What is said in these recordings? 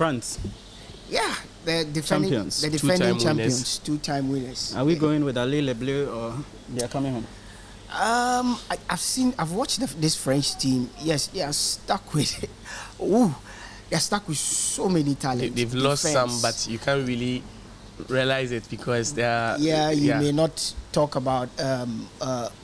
France. Yeah, the defending champions, two-time winners. Are we going with Ali Le Bleu or they are coming home? I've watched this French team. Yes, they are stuck with. Ooh, they're stuck with so many talents. They've lost some, but you can't really realize it because they are. You may not talk about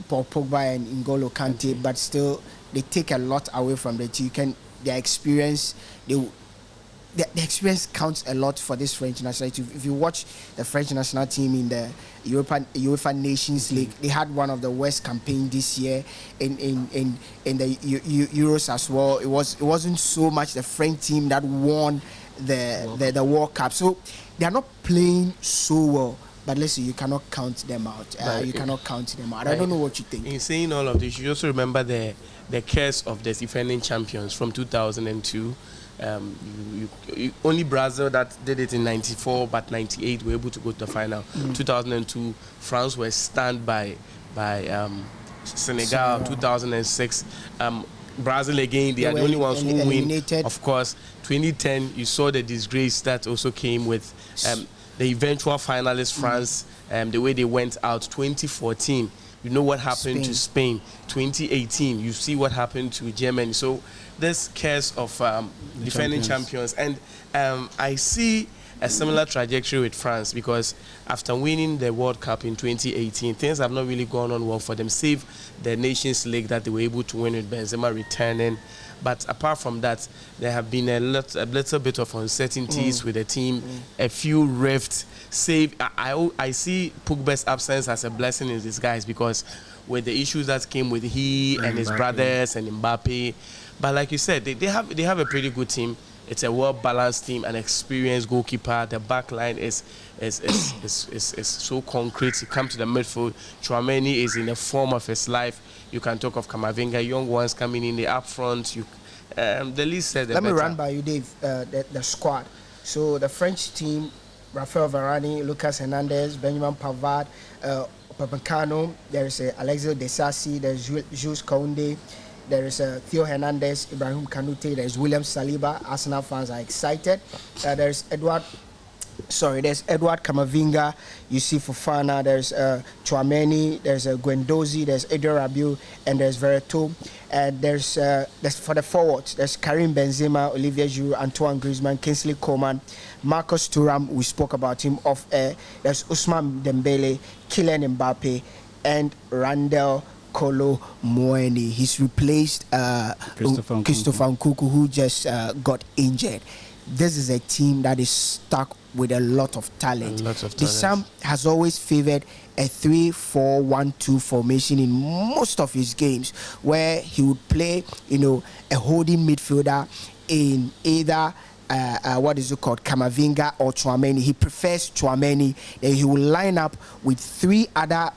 Paul Pogba and N'Golo Kante, but still they take a lot away from the team. Their experience, the experience counts a lot for this French national team. If you watch the French national team in the UEFA Nations League, they had one of the worst campaigns this year in the Euros as well. It wasn't so much the French team that won the World Cup. So they are not playing so well. But listen, you cannot count them out. Cannot count them out. I don't know what you think. In saying all of this, you also remember the curse of the defending champions from 2002. Only Brazil that did it in 94, but 98 were able to go to the final. 2002, France was stunned by Senegal. 2006, Brazil again. They are the only ones who win. Of course, 2010, you saw the disgrace that also came with the eventual finalist France. The way they went out. 2014, you know what happened to Spain. 2018, you see what happened to Germany. So this curse of defending champions. And I see a similar trajectory with France because after winning the World Cup in 2018, things have not really gone on well for them, save the Nations League that they were able to win with Benzema returning. But apart from that, there have been a little bit of uncertainties with the team, a few rifts. I see Pogba's absence as a blessing in disguise because with the issues that came with and his brothers and Mbappe. But like you said, they have a pretty good team. It's a well-balanced team, an experienced goalkeeper. The back line is so concrete. You come to the midfield, Tchouaméni is in the form of his life. You can talk of Camavinga, young ones coming in the up front. The least said the Let better. me run by you, Dave, the squad. So the French team, Raphael Varane, Lucas Hernandez, Benjamin Pavard, Upamecano, there is Alexis Desassi, there's Jules Koundé, there is Theo Hernandez, Ibrahim Kanouté, there's William Saliba. Arsenal fans are excited. There's Edward Camavinga, you see Fofana, there's Tchouaméni, there's Guendouzi, there's Adrien Rabiot, and there's Verretou. And there's for the forwards, there's Karim Benzema, Olivier Giroud, Antoine Griezmann, Kingsley Coman, Marcus Thuram, we spoke about him off air. There's Ousmane Dembele, Kylian Mbappe, and Randall Kolo Muani. He's replaced Christopher Nkunku, who just got injured. This is a team that is stuck with a lot of talent. The Sam has always favored a 3-4-1-2 formation in most of his games, where he would play, a holding midfielder in either Camavinga or Tchouaméni. He prefers Tchouaméni. Then he will line up with three other,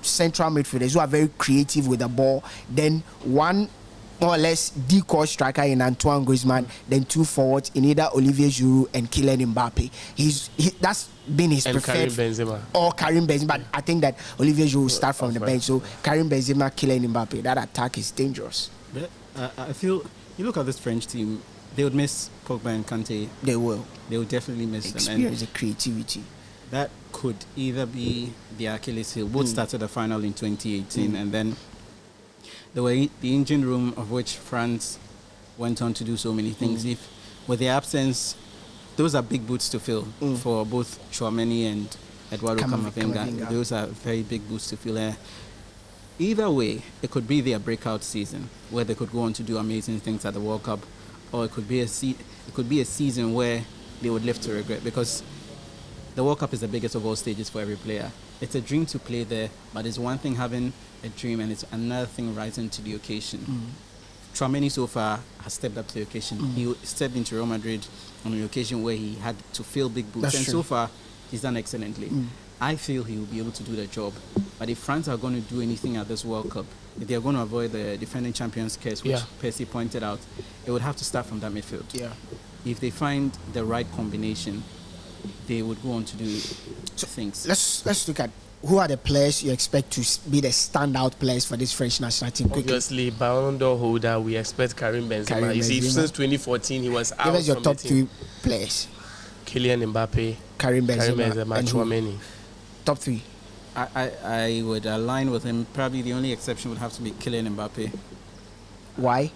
central midfielders who are very creative with the ball. Then one more or less decoy striker in Antoine Griezmann, then two forwards in either Olivier Giroud and Kylian Mbappe. That's been his preferred. Karim Benzema. Or Karim Benzema. But I think that Olivier Giroud will start from the bench. So Karim Benzema, Kylian Mbappe, that attack is dangerous. But I feel, you look at this French team, they would miss Pogba and Kante. They will. They will definitely miss them. Experience and creativity. That could either be the Achilles heel. Both started the final in 2018 and then the engine room of which France went on to do so many things. If with their absence, those are big boots to fill for both Tchouaméni and Eduardo Camavinga. Those are very big boots to fill. Either way, it could be their breakout season where they could go on to do amazing things at the World Cup, or it could be a season where they would live to regret, because the World Cup is the biggest of all stages for every player. It's a dream to play there, but it's one thing having a dream and it's another thing rising to the occasion. Tchouaméni so far has stepped up to the occasion. He stepped into Real Madrid on an occasion where he had to fill big boots. That's and true. So far, he's done excellently. I feel he will be able to do the job. But if France are going to do anything at this World Cup, if they are going to avoid the defending champions case, which Percy pointed out, it would have to start from that midfield. Yeah. If they find the right combination, they would go on to do things. Let's look at who are the players you expect to be the standout players for this French national team? Obviously, Ballon d'Or holder, we expect Karim Benzema. You see, since 2014, he was out. Give us your top 3 players. Kylian Mbappe, Karim Benzema, and Chouameni. Top 3. I would align with him. Probably the only exception would have to be Kylian Mbappe. Why?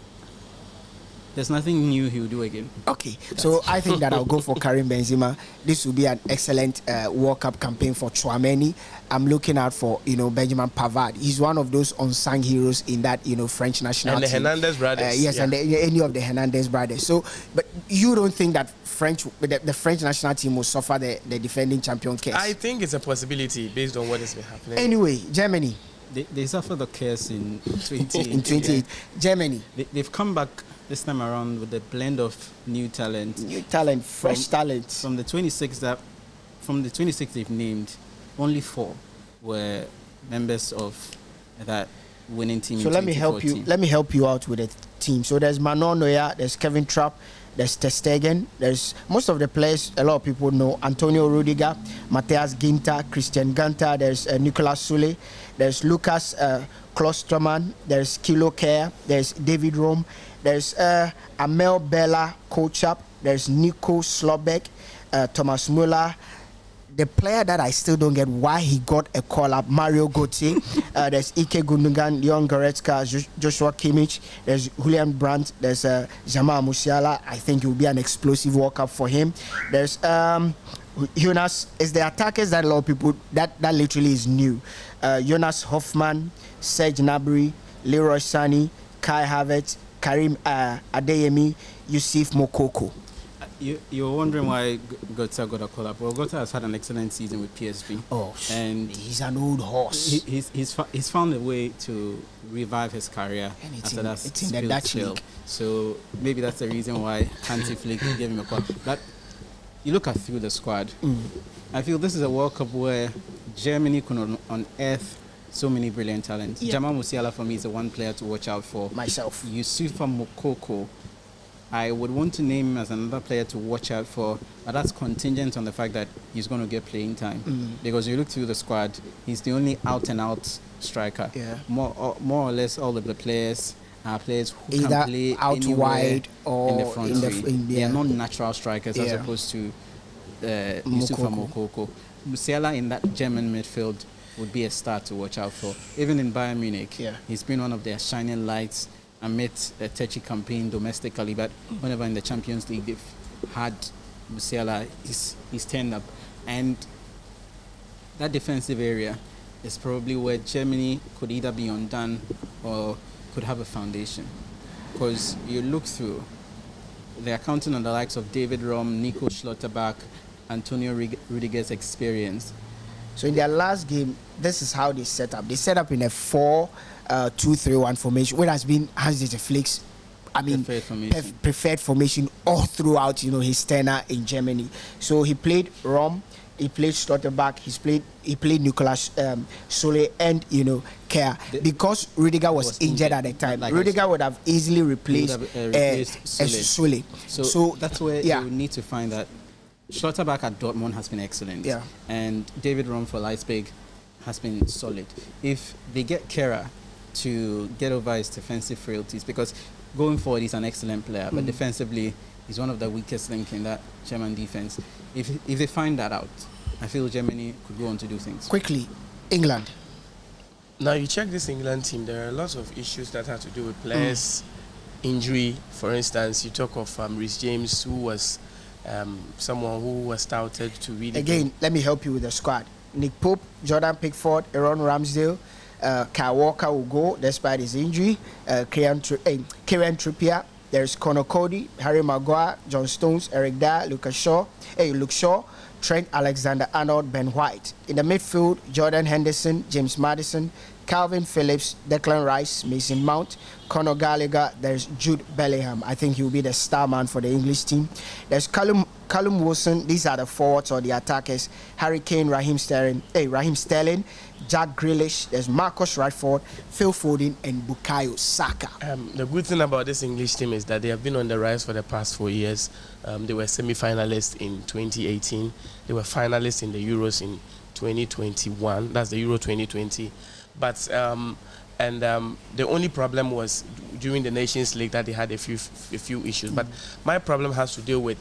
There's nothing new he will do again. Okay, so I think that I'll go for Karim Benzema. This will be an excellent World Cup campaign for Chouameni. I'm looking out for, Benjamin Pavard. He's one of those unsung heroes in that, French national team. And the Hernandez brothers. Yes, yeah. And any of the Hernandez brothers. So, but you don't think that the French national team will suffer the defending champion case? I think it's a possibility based on what has been happening. Anyway, Germany. They suffered the curse in 28. In 28. Germany. They've come back this time around with a blend of new talent. Fresh talent. From the 26 they've named, only 4 were members of that winning team. So let me help you out with the team. So there's Manuel Neuer, there's Kevin Trapp, there's Ter Stegen, there's most of the players a lot of people know: Antonio Rudiger, Matthias Ginter, Christian Gunter, there's Nicolas Sule, there's Lucas Klosterman, there's Kilo Kerr, there's David Rome, there's Amel Bella Kochap, there's Nico Slobek, Thomas Müller. The player that I still don't get why he got a call up, Mario Götze. There's Ike Gundogan, Leon Goretzka, Joshua Kimmich. There's Julian Brandt. There's Jamal Musiala. I think it will be an explosive World Cup for him. There's Jonas. It's the attackers that a lot of people that literally is new. Jonas Hoffman, Serge Gnabry, Leroy Sané, Kai Havertz, Karim Adeyemi, Yusuf Mokoko. You're wondering why Götze got a call up. Well, Götze has had an excellent season with PSV. Oh, and he's an old horse. He's found a way to revive his career after that it's in the Dutch league. So maybe that's the reason why Hansi Flick gave him a call. But you look through the squad. I feel this is a World Cup where Germany could unearth so many brilliant talents. Yeah. Jamal Musiala for me is the one player to watch out for. Myself. Youssoufa Moukoko, I would want to name him as another player to watch out for, but that's contingent on the fact that he's going to get playing time. Because you look through the squad, he's the only out-and-out striker. Yeah. More or less all of the players are players who either can play out wide or in the front three. They are not natural strikers as Yeah. opposed to Youssoufa Moukoko. Musiala in that German midfield would be a star to watch out for. Even in Bayern Munich, he's been one of their shining lights amid a touchy campaign domestically, but whenever in the Champions League they've had Musiala, he's turned up. And that defensive area is probably where Germany could either be undone or could have a foundation. Because you look through, they're counting on the likes of David Rom, Nico Schlotterbeck, Antonio Rudiger's experience. So in their last game, this is how they set up. They set up in a 4-2-3-1 formation, which has been Hans-Dieter Flick's preferred formation all throughout, his tenure in Germany. So he played Rom, he played Schlotterbeck, he played Nicolas Sule and Kerr, because Rudiger was injured at the time. Like Rudiger would have easily replaced Sule. So that's where you need to find that. Schlotterbeck at Dortmund has been excellent, and David Rom for Leipzig has been solid. If they get Kerr to get over his defensive frailties, because going forward he's an excellent player, but defensively he's one of the weakest links in that German defense. If they find that out, I feel Germany could go on to do things. Quickly, England. Now you check this England team, there are lots of issues that have to do with players, injury. For instance, you talk of Reece James, who was someone who was touted to really... Again, let me help you with the squad. Nick Pope, Jordan Pickford, Aaron Ramsdale, Kyle Walker will go despite his injury. Kieran Trippier, there's Conor Cody, Harry Maguire, John Stones, Eric Dyer, Luke Shaw, Trent Alexander-Arnold, Ben White. In the midfield, Jordan Henderson, James Maddison, Calvin Phillips, Declan Rice, Mason Mount, Conor Gallagher, there's Jude Bellingham. I think he'll be the star man for the English team. There's Callum Wilson. These are the forwards or the attackers. Harry Kane, Raheem Sterling, Jack Grealish. There's Marcus Rashford, Phil Foden, and Bukayo Saka. The good thing about this English team is that they have been on the rise for the past 4 years. They were semi-finalists in 2018. They were finalists in the Euros in 2021. That's the Euro 2020. But the only problem was during the Nations League that they had a few issues. But my problem has to do with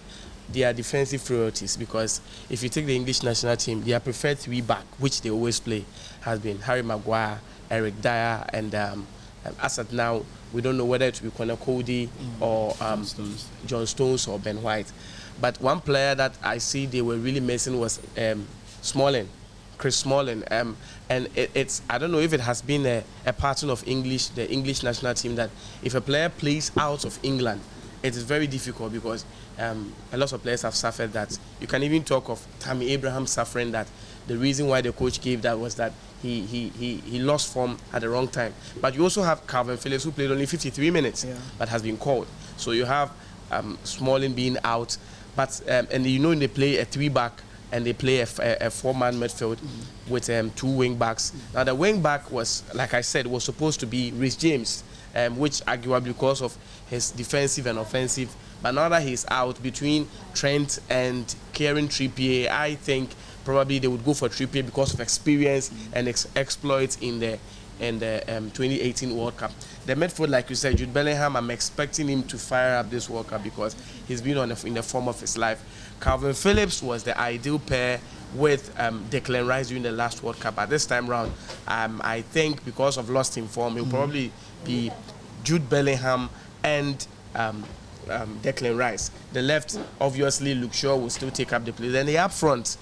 their defensive priorities, because if you take the English national team, their preferred three back, which they always play, has been Harry Maguire, Eric Dyer, and as at now, we don't know whether it will be Connor Cody or John Stones or Ben White. But one player that I see they were really missing was Smalling, Chris Smalling. And it's I don't know if it has been a pattern of the English national team, that if a player plays out of England, it is very difficult, because a lot of players have suffered that. You can even talk of Tammy Abraham suffering that. The reason why the coach gave that was that he lost form at the wrong time. But you also have Calvin Phillips, who played only 53 minutes, but has been called. So you have Smalling being out, but and they play a three-back and they play a four-man midfield with two wing-backs. Now the wing-back was, like I said, was supposed to be Reece James, which arguably because of his defensive and offensive. But now that he's out, between Trent and Kieran Trippier, I think probably they would go for Trippier because of experience and exploits in the 2018 World Cup. The midfield, like you said, Jude Bellingham, I'm expecting him to fire up this World Cup because he's been in the form of his life. Calvin Phillips was the ideal pair with Declan Rice during the last World Cup. At this time round, I think because of lost in form, it will probably be Jude Bellingham and Declan Rice. The left, obviously, Luke Shaw will still take up the place. Then the up front,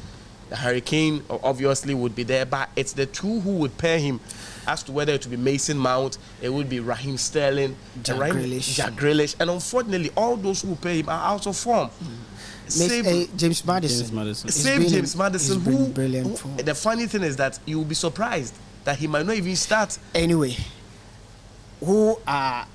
the Hurricane obviously would be there, but it's the two who would pair him. As to whether it would be Mason Mount, it would be Raheem Sterling, Jack Grealish, and unfortunately, all those who pair him are out of form. James Maddison. Save James Maddison, who brilliant. The funny thing is that you will be surprised that he might not even start. Anyway, who are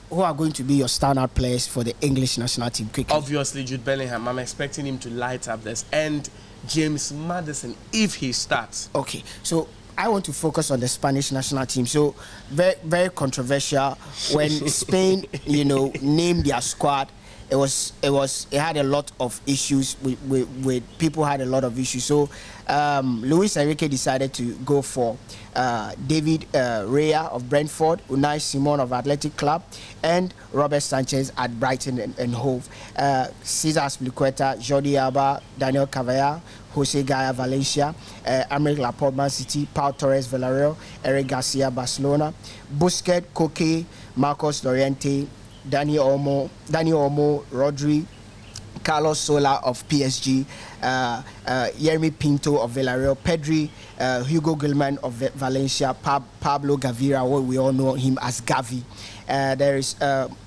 going to be your standout players for the English national team quickly? Obviously, Jude Bellingham. I'm expecting him to light up this. And James Maddison, if he starts. Okay, so I want to focus on the Spanish national team. So very, very controversial when Spain, named their squad. It had a lot of issues with people had a lot of issues. So Luis Enrique decided to go for David Raya of Brentford, Unai Simon of Athletic Club, and Robert Sanchez at Brighton and Hove. Cesar Azpilicueta, Jordi Alba, Daniel Cavalla, Jose Gaya Valencia, Aymeric Laporte Man City, Pau Torres Villarreal, Eric Garcia Barcelona, Busquets, Koke, Marcos Llorente, Dani Olmo, Rodri, Carlos Sola of PSG, Yermi Pinto of Villarreal, Pedri, Hugo Gilman of Valencia, Pablo Gavira, what we all know him as Gavi. There is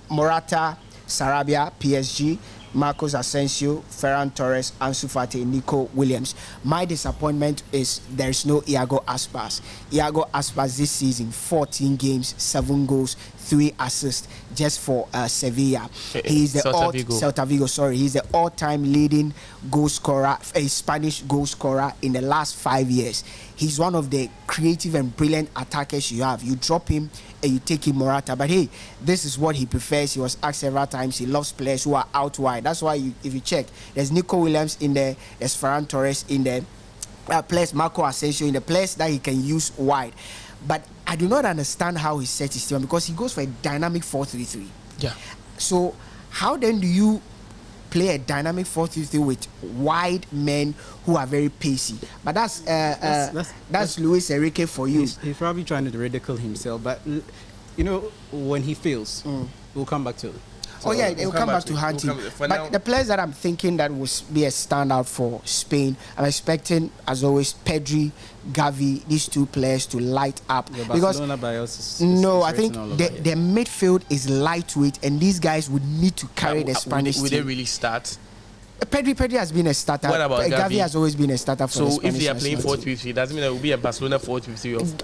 Morata, Sarabia, PSG, Marcos Asensio, Ferran Torres, Ansu Fati, Nico Williams. My disappointment is there's no Iago Aspas. Iago Aspas this season, 14 games, 7 goals, 3 assists just for Sevilla. He's the Celta Vigo. He's the all-time leading goal scorer, a Spanish goal scorer in the last 5 years. He's one of the creative and brilliant attackers you have. You drop him and you take him Morata. But hey, this is what he prefers. He was asked several times. He loves players who are out wide. That's why if you check, there's Nico Williams in there, there's Ferran Torres in there, players Marco Asensio in the place that he can use wide. But I do not understand how he sets his team because he goes for a dynamic 4-3-3. Yeah. So how then do you play a dynamic 4-3-3 with wide men who are very pacey? But that's Luis Enrique for you. He's probably trying to ridicule himself, but when he fails, we'll come back to it. So it will come back to hunting. But the players that I'm thinking that will be a standout for Spain, I'm expecting, as always, Pedri, Gavi, these two players to light up. Because I think the midfield is lightweight, and these guys would need to carry the Spanish team. Would they really start? Pedri has been a starter. What about Gavi? Has always been a starter for the Spanish. So if they are playing 4-3-3, doesn't mean there will be a Barcelona 4-3-3 of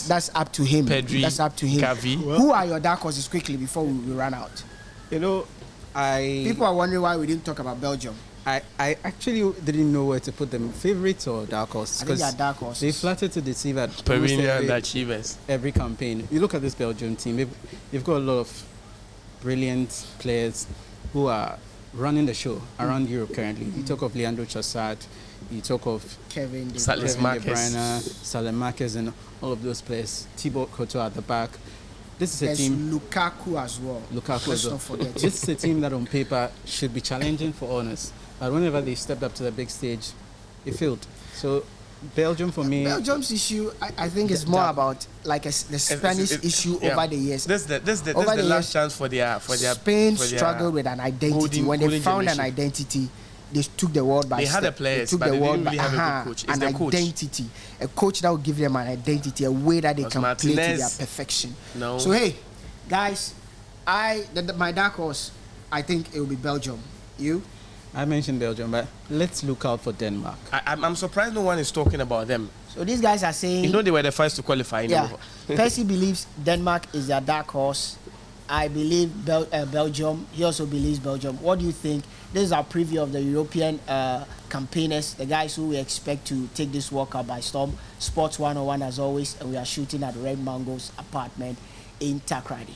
that's up to him. Pedri, that's up to him. Gavi. Who are your dark horses quickly before we run out? People are wondering why we didn't talk about Belgium. I actually didn't know where to put them, favorites or dark horses. I think they are dark horses. They flattered to deceive at Perennial achievers. Every campaign. You look at this Belgium team, they've got a lot of brilliant players who are running the show around Europe currently. You talk of Leandro Trossard, you talk of Kevin De Bruyne, Saelemaekers, and all of those players. Thibaut Courtois at the back. This is a team. Lukaku as well. Let's not forget. This is a team that on paper should be challenging for honors, but whenever they stepped up to the big stage, it failed. So Belgium for me. Belgium's issue, I think, is more about like the Spanish issue over the years. This the last chance for their Spain struggled with an identity. When they found an identity, they took the world by storm. They had a players, but they didn't really have a good coach. It's an identity, a coach that will give them an identity, a way that they can play to their perfection. No. So hey, guys, my dark horse, I think it will be Belgium. You? I mentioned Belgium, but let's look out for Denmark. I'm surprised no one is talking about them. So these guys are saying... You know they were the first to qualify. Yeah. Percy believes Denmark is their dark horse. I believe Belgium. He also believes Belgium. What do you think? This is our preview of the European campaigners, the guys who we expect to take this World Cup by storm. Sports 101 as always, and we are shooting at Red Mango's apartment in Takrady.